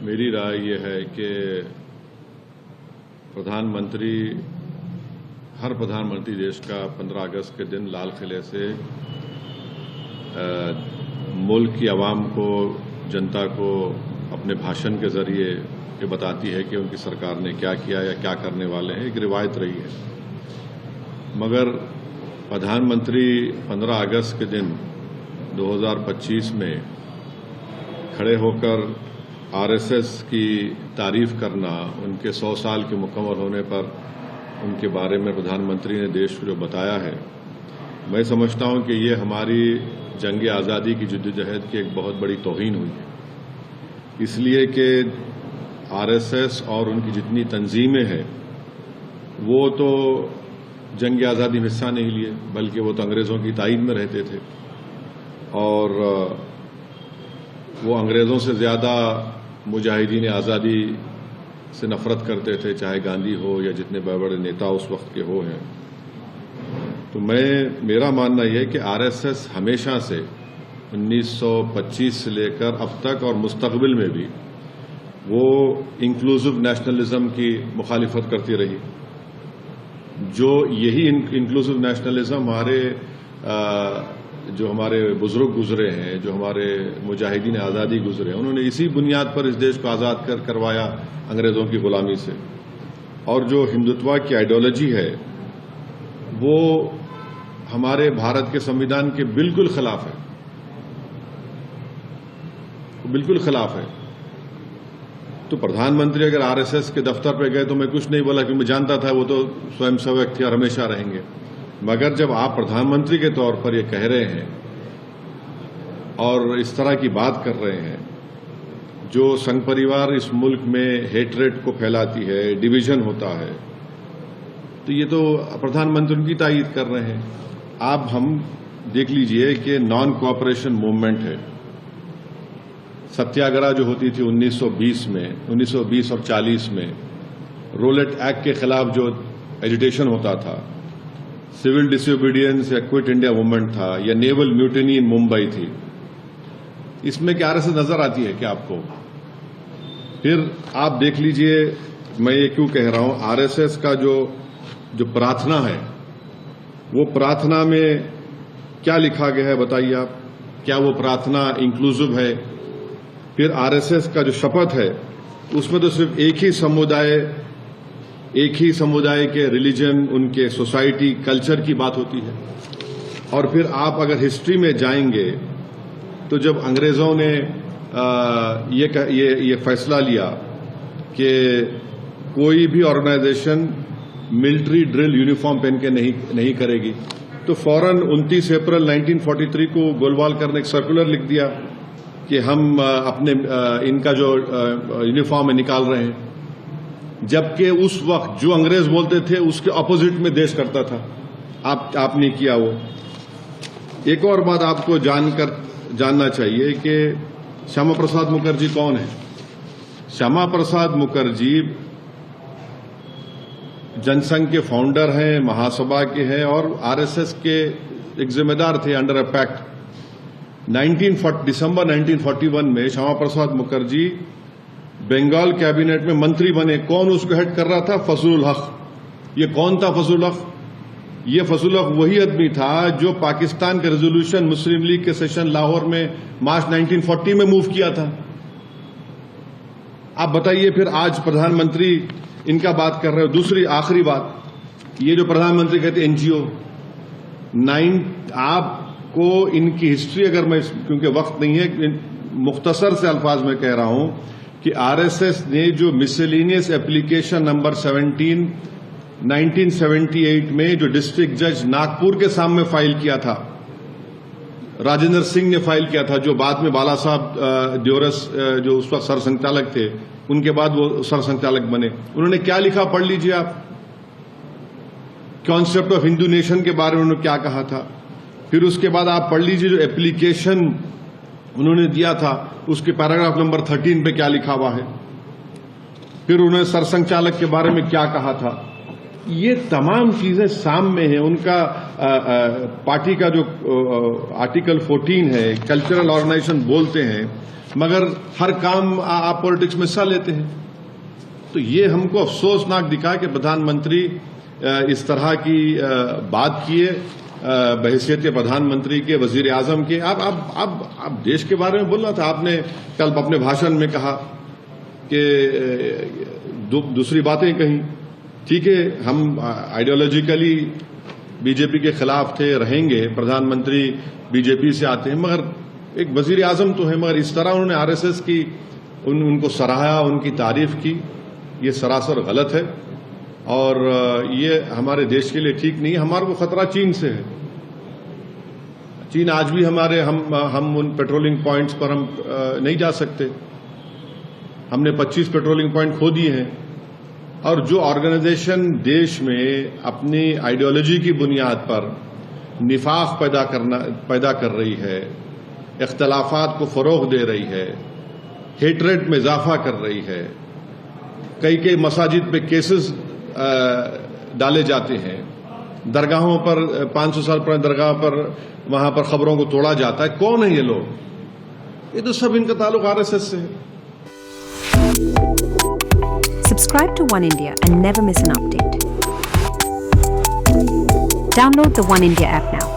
मेरी राय ये है कि हर प्रधानमंत्री देश का 15 अगस्त के दिन लाल किले से मुल्क की आवाम को, जनता को अपने भाषण के जरिए ये बताती है कि उनकी सरकार ने क्या किया या क्या करने वाले हैं। एक रिवायत रही है। मगर प्रधानमंत्री 15 अगस्त के दिन 2025 में खड़े होकर आरएसएस की तारीफ करना, उनके 100 साल के मुकम्मल होने पर उनके बारे में प्रधानमंत्री ने देश को जो बताया है, मैं समझता हूं कि ये हमारी जंग आज़ादी की जद्दोजहद की एक बहुत बड़ी तौहीन हुई है। इसलिए कि आरएसएस और उनकी जितनी तंजीमें हैं वो तो जंग आज़ादी में हिस्सा नहीं लिए, बल्कि वो तो अंग्रेज़ों की ताईद में रहते थे और वो अंग्रेज़ों से ज़्यादा मुजाहिदीन आज़ादी से नफरत करते थे, चाहे गांधी हो या जितने बड़े बड़े नेता उस वक्त के हो हैं। तो मेरा मानना यह है कि आरएसएस हमेशा से 1925 से लेकर अब तक और मुस्तकबिल में भी वो इंक्लूसिव नेशनलिज्म की मुखालिफत करती रही। जो यही इंक्लूसिव नेशनलिज्म जो हमारे बुजुर्ग गुजरे हैं, जो हमारे मुजाहिदीन आज़ादी गुजरे हैं, उन्होंने इसी बुनियाद पर इस देश को आज़ाद करवाया अंग्रेज़ों की गुलामी से। और जो हिंदुत्व की आइडियोलॉजी है वो हमारे भारत के संविधान के बिल्कुल खिलाफ है, बिल्कुल खिलाफ है। तो प्रधानमंत्री अगर आरएसएस के दफ्तर पर गए तो मैं कुछ नहीं बोला, क्योंकि मैं जानता था वो तो स्वयंसेवक थे और हमेशा रहेंगे। मगर जब आप प्रधानमंत्री के तौर पर ये कह रहे हैं और इस तरह की बात कर रहे हैं, जो संघ परिवार इस मुल्क में हेटरेट को फैलाती है, डिवीजन होता है, तो ये तो प्रधानमंत्री उनकी तायीद कर रहे हैं। आप हम देख लीजिए कि नॉन कोऑपरेशन मूवमेंट है। सत्याग्रह जो होती थी 1920 और 40 में, रोलेट एक्ट के खिलाफ जो एजिटेशन होता था, सिविल डिसोबीडियंस या क्विट इंडिया मूवमेंट था, या नेवल म्यूटिनी इन मुंबई थी, इसमें क्या आरएसएस नजर आती है क्या आपको? फिर आप देख लीजिए, मैं ये क्यों कह रहा हूं, आरएसएस का जो प्रार्थना है, वो प्रार्थना में क्या लिखा गया है बताइए आप? क्या वो प्रार्थना इंक्लूसिव है? फिर आरएसएस का जो शपथ है उसमें तो सिर्फ एक ही समुदाय के रिलीजन, उनके सोसाइटी, कल्चर की बात होती है। और फिर आप अगर हिस्ट्री में जाएंगे तो जब अंग्रेजों ने ये फैसला लिया कि कोई भी ऑर्गेनाइजेशन मिलिट्री ड्रिल यूनिफॉर्म पहन के नहीं करेगी, तो फौरन 29 अप्रैल 1943 को गोलवालकर ने एक सर्कुलर लिख दिया कि हम अपने इनका जो यूनिफॉर्म है निकाल रहे हैं। जबकि उस वक्त जो अंग्रेज बोलते थे उसके ऑपोजिट में देश करता था। आपने किया वो। एक और बात आपको जानना चाहिए कि श्यामा प्रसाद मुखर्जी कौन है? श्यामा प्रसाद मुखर्जी जनसंघ के फाउंडर हैं, महासभा के हैं और आरएसएस के एक जिम्मेदार थे अंडर अ पैक्ट। दिसंबर 1941 में श्यामा प्रसाद मुखर्जी बंगाल कैबिनेट में मंत्री बने। कौन उसको हेड कर रहा था? फजलुल हक। ये कौन था फजलुल हक? ये फजलुल हक वही आदमी था जो पाकिस्तान के रेजोल्यूशन मुस्लिम लीग के सेशन लाहौर में मार्च 1940 में मूव किया था। आप बताइए फिर आज प्रधानमंत्री इनका बात कर रहे हो। दूसरी आखिरी बात, ये जो प्रधानमंत्री कहते एनजीओ, आपको इनकी हिस्ट्री अगर मैं, क्योंकि वक्त नहीं है, मुख्तसर से अल्फाज में कह रहा हूं कि आरएसएस ने जो मिसलेनियस एप्लीकेशन नंबर 17 1978 में जो डिस्ट्रिक्ट जज नागपुर के सामने फाइल किया था, राजेंद्र सिंह ने फाइल किया था, जो बाद में बाला साहब द्योरस जो उस वक्त सरसंघचालक थे, उनके बाद वो सरसंघचालक बने। उन्होंने क्या लिखा पढ़ लीजिए आप। कॉन्सेप्ट ऑफ हिंदू नेशन के बारे में उन्होंने क्या कहा था। फिर उसके बाद आप पढ़ लीजिए जो एप्लीकेशन उन्होंने दिया था, उसके पैराग्राफ नंबर 13 पे क्या लिखा हुआ है। फिर उन्होंने सरसंघचालक के बारे में क्या कहा था। ये तमाम चीजें सामने हैं। उनका पार्टी का जो आर्टिकल 14 है, कल्चरल ऑर्गेनाइजेशन बोलते हैं, मगर हर काम आप पॉलिटिक्स में हिस्सा लेते हैं। तो ये हमको अफसोसनाक दिखा कि प्रधानमंत्री इस तरह की बात किए बहैसियत प्रधानमंत्री के, वजीर आजम के। आप देश के बारे में बोलना था। आपने कल अपने भाषण में कहा कि दूसरी बातें कहीं। ठीक है, हम आइडियोलॉजिकली बीजेपी के खिलाफ थे, रहेंगे। प्रधानमंत्री बीजेपी से आते हैं, मगर एक वजीर आजम तो है। मगर इस तरह उन्होंने आरएसएस की उनको सराहा, उनकी तारीफ की, ये सरासर गलत है और ये हमारे देश के लिए ठीक नहीं है। हमारे को खतरा चीन से है। चीन आज भी हम उन पेट्रोलिंग पॉइंट्स पर हम नहीं जा सकते। हमने 25 पेट्रोलिंग पॉइंट खो दिए हैं। और जो ऑर्गेनाइजेशन देश में अपनी आइडियोलॉजी की बुनियाद पर निफाक पैदा कर रही है, इख्तलाफात को फरोग दे रही है, हेटरेट में इजाफा कर रही है, कई मसाजिद पे केसेस डाले जाते हैं, दरगाहों पर 500 साल पुरानी दरगाह पर वहां पर खबरों को तोड़ा जाता है। कौन है ये लोग? ये तो सब इनका ताल्लुक आरएसएस से है। Subscribe to One India and never miss an update. Download the One India app now.